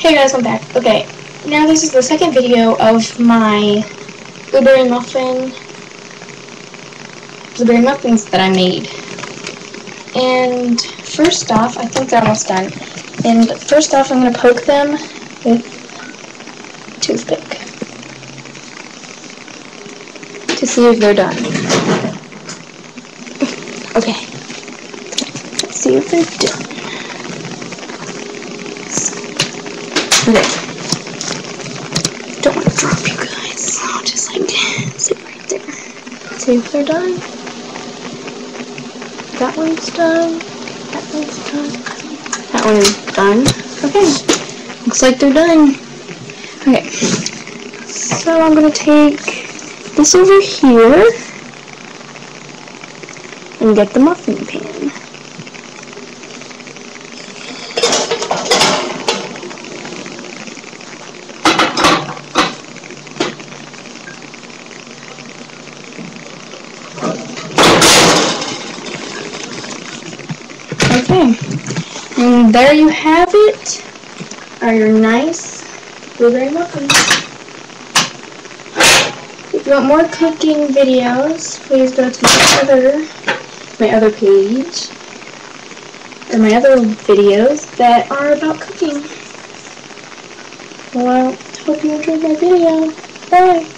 Hey guys, I'm back. Okay, now this is the second video of my blueberry muffins that I made. And first off, I think they're almost done. And first off, I'm going to poke them with a toothpick to see if they're done. Okay, let's see if they're done. Okay. Don't want to drop you guys. I'll just like sit right there. See if they're done. That one's done. That one's done. That one is done. Okay. Looks like they're done. Okay. So I'm gonna take this over here and get the muffin pan. Okay, and there you have it, are your nice blueberry muffins. If you want more cooking videos, please go to my other page, or my other videos that are about cooking. Well, I hope you enjoyed my video. Bye!